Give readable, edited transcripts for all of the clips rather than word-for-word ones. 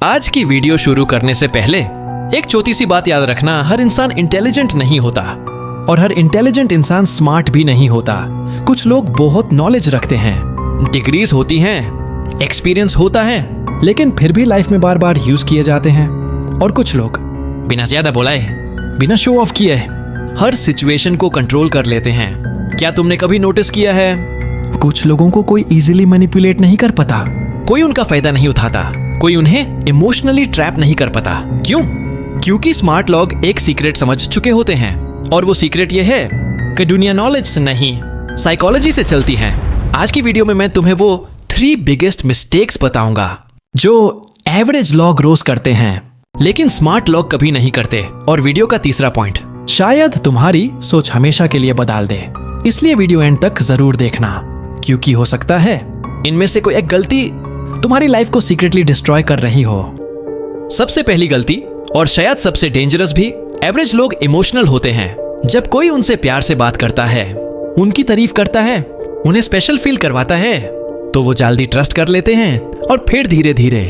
आज की वीडियो शुरू करने से पहले एक छोटी सी बात याद रखना, हर इंसान इंटेलिजेंट नहीं होता और हर इंटेलिजेंट इंसान स्मार्ट भी नहीं होता। कुछ लोग बहुत नॉलेज रखते हैं, डिग्रीज होती हैं, एक्सपीरियंस होता है, लेकिन फिर भी लाइफ में बार बार यूज किए जाते हैं। और कुछ लोग बिना ज्यादा बोलाए, बिना शो ऑफ किए हर सिचुएशन को कंट्रोल कर लेते हैं। क्या तुमने कभी नोटिस किया है, कुछ लोगों को कोई इजीली मैनिपुलेट नहीं कर पाता, कोई उनका फायदा नहीं उठाता, कोई उन्हें इमोशनली ट्रैप नहीं कर पाता। क्यों? क्योंकि स्मार्ट लोग एक सीक्रेट समझ चुके होते हैं, और वो सीक्रेट ये है कि दुनिया नॉलेज से नहीं, साइकोलॉजी से चलती है। आज की वीडियो में मैं तुम्हें वो 3 बिगेस्ट मिस्टेक्स बताऊंगा जो एवरेज लोग रोज करते हैं लेकिन स्मार्ट लोग कभी नहीं करते। और वीडियो का तीसरा पॉइंट शायद तुम्हारी सोच हमेशा के लिए बदल दे, इसलिए वीडियो एंड तक जरूर देखना, क्योंकि हो सकता है इनमें से कोई एक गलती तुम्हारी लाइफ को सीक्रेटली डिस्ट्रॉय कर रही हो। सबसे पहली गलती, और शायद सबसे डेंजरस भी, एवरेज लोग इमोशनल होते हैं। जब कोई उनसे प्यार से बात करता है, उनकी तारीफ करता है, उन्हें स्पेशल फील करवाता है, तो वो जल्दी ट्रस्ट कर लेते हैं और फिर धीरे धीरे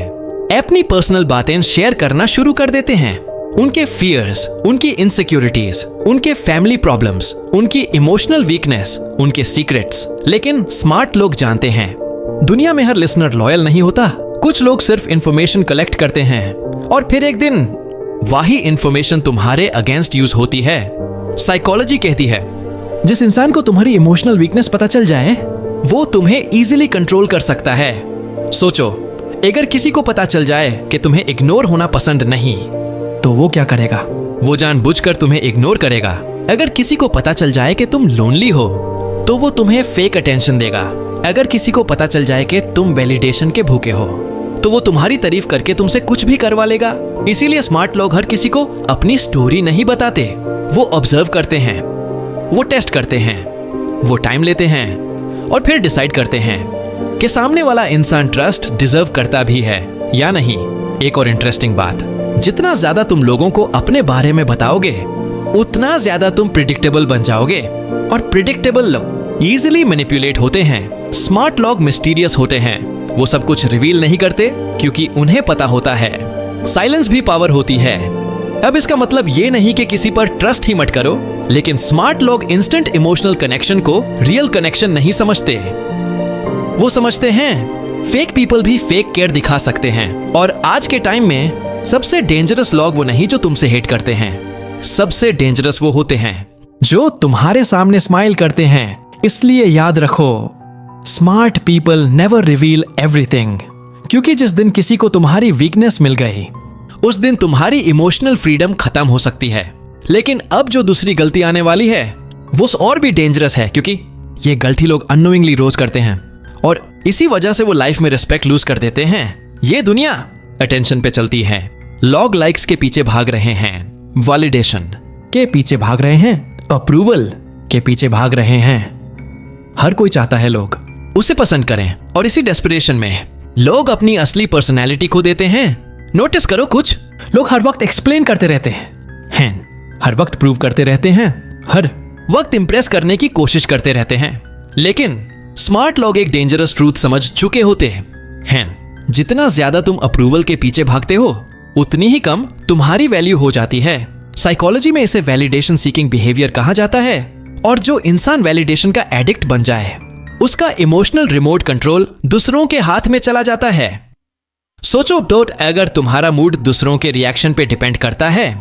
अपनी पर्सनल बातें शेयर करना शुरू कर देते हैं। उनके फियर्स, उनकी इनसिक्योरिटीज, उनके फैमिली प्रॉब्लम्स, उनकी इमोशनल वीकनेस, उनके सीक्रेट्स। लेकिन स्मार्ट लोग जानते हैं दुनिया में हर लिसनर लॉयल नहीं होता। कुछ लोग सिर्फ इंफॉर्मेशन कलेक्ट करते हैं और फिर एक दिन वही इंफॉर्मेशन तुम्हारे अगेंस्ट यूज होती है। साइकोलॉजी कहती है जिस इंसान को तुम्हारी इमोशनल वीकनेस पता चल जाए वो तुम्हें इजीली कंट्रोल कर सकता है। सोचो, अगर किसी को पता चल जाए कि तुम्हें इग्नोर होना पसंद नहीं, तो वो क्या करेगा? वो जानबूझकर तुम्हें इग्नोर करेगा। अगर किसी को पता चल जाए कि तुम लोनली हो, तो वो तुम्हें फेक अटेंशन देगा। अगर किसी को पता चल जाए कि तुम वैलिडेशन के भूखे हो, तो वो तुम्हारी तारीफ करके तुमसे कुछ भी करवा लेगा। इसीलिए स्मार्ट लोग हर किसी को अपनी स्टोरी नहीं बताते। वो ऑब्जर्व करते हैं, वो टेस्ट करते हैं, वो टाइम लेते हैं और फिर डिसाइड करते हैं कि सामने वाला इंसान ट्रस्ट डिजर्व करता भी है या नहीं। एक और इंटरेस्टिंग बात, जितना ज्यादा तुम लोगों को अपने बारे में बताओगे, उतना ज्यादा तुम प्रिडिक्टेबल बन जाओगे। और प्रिडिक्टेबल लोग इजीली मैनिपुलेट होते हैं। स्मार्ट लोग मिस्टीरियस होते हैं, वो सब कुछ रिवील नहीं करते क्योंकि उन्हें पता होता है साइलेंस भी पावर होती है। अब इसका मतलब ये नहीं कि किसी पर ट्रस्ट ही मत करो, लेकिन स्मार्ट लोग इंस्टेंट इमोशनल कनेक्शन को रियल कनेक्शन नहीं समझते। वो समझते हैं फेक पीपल भी फेक केयर दिखा सकते हैं। और आज के टाइम में सबसे डेंजरस लोग वो नहीं जो तुमसे हेट करते हैं, सबसे डेंजरस वो होते हैं जो तुम्हारे सामने स्माइल करते हैं। इसलिए याद रखो, smart people never reveal everything, क्योंकि जिस दिन किसी को तुम्हारी वीकनेस मिल गई, उस दिन तुम्हारी इमोशनल फ्रीडम खत्म हो सकती है। लेकिन अब जो दूसरी गलती आने वाली है वो और भी डेंजरस है, क्योंकि ये गलती लोग अननोइंगली रोज करते हैं और इसी वजह से वो लाइफ में रिस्पेक्ट लूज कर देते हैं। ये दुनिया अटेंशन पे चलती है। लोग लाइक्स के पीछे भाग रहे हैं, वैलिडेशन के पीछे भाग रहे हैं, अप्रूवल के पीछे भाग रहे हैं। हर कोई चाहता है लोग उसे पसंद करें, और इसी डेस्परेशन में लोग अपनी असली पर्सनैलिटी खो देते हैं। नोटिस करो, कुछ लोग हर वक्त एक्सप्लेन करते रहते हैं, हर वक्त प्रूव करते रहते हैं, हर वक्त इंप्रेस करने की कोशिश करते रहते हैं। लेकिन स्मार्ट लोग एक डेंजरस ट्रूथ समझ चुके होते हैं, जितना ज्यादा तुम अप्रूवल के पीछे भागते हो, उतनी ही कम तुम्हारी वैल्यू हो जाती है। साइकोलॉजी में इसे वैलिडेशन सीकिंग बिहेवियर कहा जाता है। और जो इंसान वैलिडेशन का एडिक्ट बन जाए, उसका इमोशनल रिमोट कंट्रोल दूसरों के हाथ में चला जाता है। सोचो डोट, अगर तुम्हारा मूड दूसरों के रिएक्शन पे डिपेंड करता है,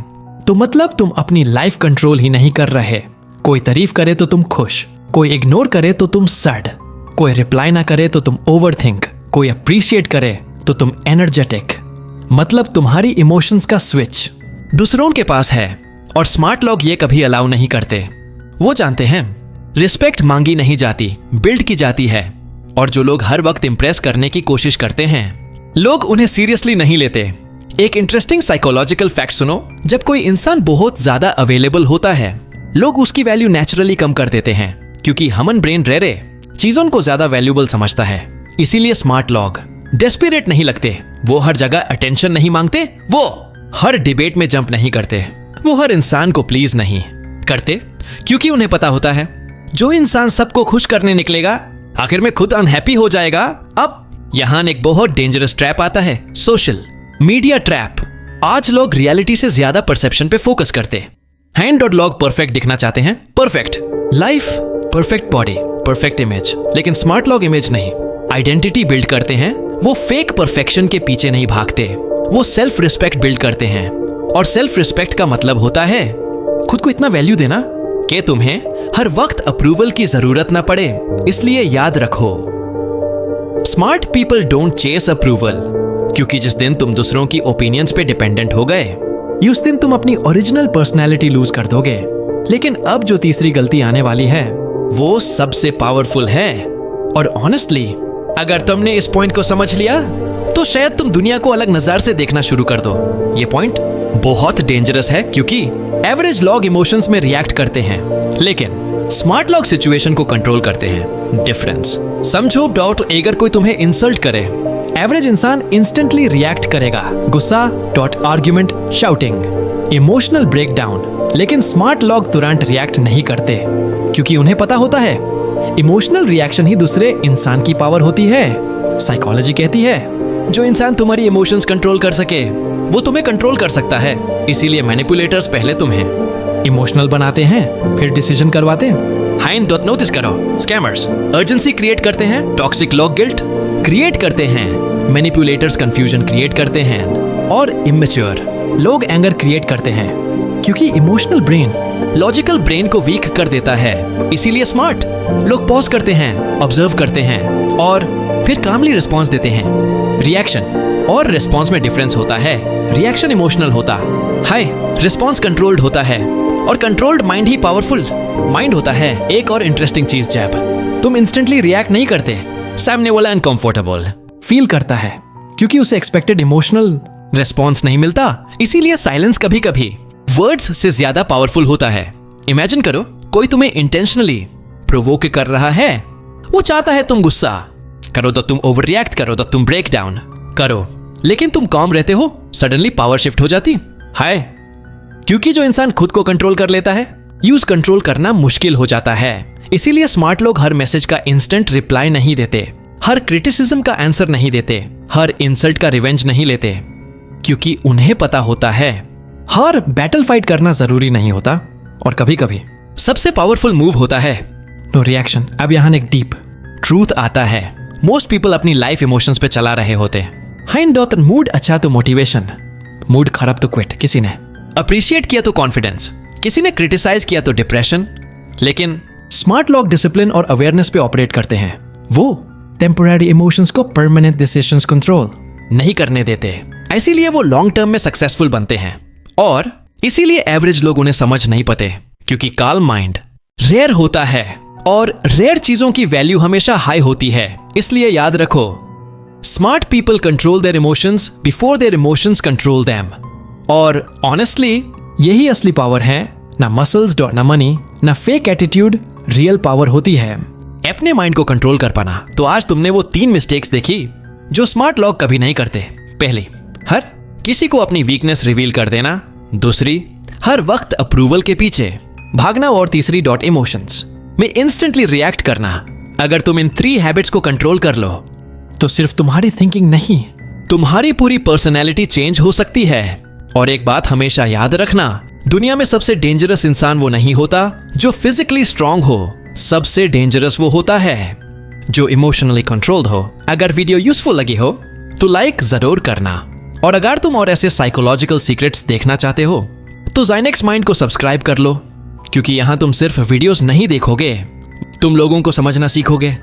तो मतलब तुम अपनी लाइफ कंट्रोल ही नहीं कर रहे। कोई तारीफ करे तो तुम खुश, कोई इग्नोर करे तो तुम सैड, कोई रिप्लाई ना करे तो तुम ओवरथिंक, कोई अप्रिशिएट करे तो तुम एनर्जेटिक। मतलब तुम्हारी इमोशंस का स्विच दूसरों के पास है। और स्मार्ट लोग ये कभी अलाउ नहीं करते। वो जानते हैं रिस्पेक्ट मांगी नहीं जाती, बिल्ड की जाती है। और जो लोग हर वक्त इंप्रेस करने की कोशिश करते हैं, लोग उन्हें सीरियसली नहीं लेते। एक इंटरेस्टिंग साइकोलॉजिकल फैक्ट सुनो, जब कोई इंसान बहुत ज्यादा अवेलेबल होता है, लोग उसकी वैल्यू नेचुरली कम कर देते हैं, क्योंकि ह्यूमन ब्रेन रेरे चीजों को ज्यादा वैल्यूबल समझता है। इसीलिए स्मार्ट लोग डेस्परेट नहीं लगते, वो हर जगह अटेंशन नहीं मांगते, वो हर डिबेट में जंप नहीं करते, वो हर इंसान को प्लीज नहीं करते, क्योंकि उन्हें पता होता है जो इंसान सबको खुश करने निकलेगा आखिर में खुद अनहैप्पी हो जाएगा। अब यहाँ एक बहुत डेंजरस ट्रैप आता है, सोशल मीडिया ट्रैप। आज लोग रियलिटी से ज्यादा परसेप्शन पे फोकस करते। हैंड और लॉग परफेक्ट दिखना चाहते हैं, perfect life, perfect body, perfect image, लेकिन स्मार्ट लोग इमेज नहीं, आइडेंटिटी बिल्ड करते हैं। वो फेक परफेक्शन के पीछे नहीं भागते, वो सेल्फ रिस्पेक्ट बिल्ड करते हैं। और सेल्फ रिस्पेक्ट का मतलब होता है खुद को इतना वैल्यू देना कि तुम्हें हर वक्त अप्रूवल की जरूरत ना पड़े। इसलिए याद रखो, smart people don't chase approval, क्योंकि जिस दिन तुम दूसरों की ओपिनियंस पे डिपेंडेंट हो गए, उस दिन तुम अपनी ओरिजिनल पर्सनैलिटी लूज कर दोगे। लेकिन अब जो तीसरी गलती आने वाली है वो सबसे पावरफुल है। और ऑनेस्टली अगर तुमने इस पॉइंट को समझ लिया तो शायद तुम दुनिया को अलग नजर से देखना शुरू कर दो। ये पॉइंट बहुत डेंजरस है, क्योंकि एवरेज लोग इमोशंस में रिएक्ट करते हैं, लेकिन स्मार्ट लोग सिचुएशन को कंट्रोल करते हैं। डिफरेंस समझो, डॉट अगर कोई तुम्हें इंसल्ट करे, एवरेज इंसान इंस्टेंटली रिएक्ट करेगा, गुस्सा dot argument, shouting, emotional breakdown. लेकिन स्मार्ट लोग तुरंत रिएक्ट नहीं करते, क्योंकि उन्हें पता होता है इमोशनल रिएक्शन ही दूसरे इंसान की पावर होती है। साइकोलॉजी कहती है जो इंसान तुम्हारी इमोशंस कंट्रोल कर सके वो तुम्हें कंट्रोल कर सकता है। इसीलिए मैनिपुलेटर्स पहले तुम्हें इमोशनल बनाते हैं, फिर डिसीजन करवाते हैं। हाइंड डॉट नोटिस करो, स्कैमर्स अर्जेंसी क्रिएट करते हैं, टॉक्सिक लोग गिल्ट क्रिएट करते हैं, मैनिपुलेटर्स कंफ्यूजन क्रिएट करते हैं, और इमेच्योर लोग एंगर क्रिएट करते हैं। क्योंकि इमोशनल ब्रेन लॉजिकल ब्रेन को वीक कर देता है। इसीलिए स्मार्ट लोग पॉज करते हैं, ऑब्जर्व करते हैं और फिर कामली रिस्पॉन्स देते हैं। रिएक्शन और रिस्पॉन्स में डिफरेंस होता है। रिएक्शन इमोशनल होता है, रिस्पॉन्स कंट्रोल्ड होता है, और कंट्रोल्ड माइंड ही पावरफुल माइंड होता है। एक और इंटरेस्टिंग चीज, जब तुम इंस्टेंटली रिएक्ट नहीं करते, सामने वाला अनकंफर्टेबल फील करता है, क्योंकि उसे एक्सपेक्टेड इमोशनल रिस्पॉन्स नहीं मिलता। इसीलिए साइलेंस कभी कभी वर्ड्स से ज्यादा पावरफुल होता है। इमेजिन करो, कोई तुम्हें इंटेंशनली प्रोवोक कर रहा है, वो चाहता है तुम गुस्सा करो तो तुम ओवर रिएक्ट करो तो तुम ब्रेक डाउन करो, लेकिन तुम काम रहते हो, सडनली पावर शिफ्ट हो जाती है। क्योंकि जो इंसान खुद को कंट्रोल कर लेता है, यूज कंट्रोल करना मुश्किल हो जाता है। इसीलिए स्मार्ट लोग हर मैसेज का इंस्टेंट रिप्लाई नहीं देते, हर क्रिटिसिज्म का आंसर नहीं देते, हर इंसल्ट का रिवेंज नहीं लेते, क्योंकि उन्हें पता होता है हर बैटल फाइट करना जरूरी नहीं होता। और कभी कभी सबसे पावरफुल मूव होता है नो रिएक्शन। अब यहां एक डीप ट्रूथ आता है, मोस्ट पीपल अपनी लाइफ इमोशंस पे चला रहे होते हैं। मूड अच्छा तो मोटिवेशन, मूड खराब तो क्विट, किसी ने अप्रिशिएट किया तो कॉन्फिडेंस, किसी ने क्रिटिसाइज किया तो डिप्रेशन। लेकिन स्मार्ट लोग डिसिप्लिन और अवेयरनेस पे ऑपरेट करते हैं। वो टेम्पोररी इमोशंस को परमानेंट डिसीजंस कंट्रोल नहीं करने देते। इसीलिए वो लॉन्ग टर्म में सक्सेसफुल बनते हैं। और इसीलिए एवरेज लोग उन्हें समझ नहीं पाते, क्योंकि काल्म माइंड रेयर होता है और रेयर चीजों की वैल्यू हमेशा हाई होती है। इसलिए याद रखो, smart people control their emotions before their emotions control them. और ऑनेस्टली यही असली पावर है, ना मसल्स ना मनी ना फेक एटीट्यूड, रियल पावर होती है अपने माइंड को कंट्रोल कर पाना। तो आज तुमने वो 3 मिस्टेक्स देखी जो स्मार्ट लोग कभी नहीं करते। पहली, हर किसी को अपनी वीकनेस रिवील कर देना। दूसरी, हर वक्त अप्रूवल के पीछे भागना। और तीसरी, इमोशंस में इंस्टेंटली रिएक्ट करना। अगर तुम इन 3 हैबिट्स को कंट्रोल कर लो तो सिर्फ तुम्हारी थिंकिंग नहीं, तुम्हारी पूरी पर्सनैलिटी चेंज हो सकती है। और एक बात हमेशा याद रखना, दुनिया में सबसे डेंजरस इंसान वो नहीं होता जो फिजिकली स्ट्रांग हो, सबसे डेंजरस वो होता है जो इमोशनली कंट्रोल्ड हो। अगर वीडियो यूजफुल लगी हो तो लाइक जरूर करना, और अगर तुम और ऐसे साइकोलॉजिकल सीक्रेट्स देखना चाहते हो तो ज़ाइनेक्स माइंड को सब्सक्राइब कर लो, क्योंकि यहां तुम सिर्फ वीडियोस नहीं देखोगे, तुम लोगों को समझना सीखोगे।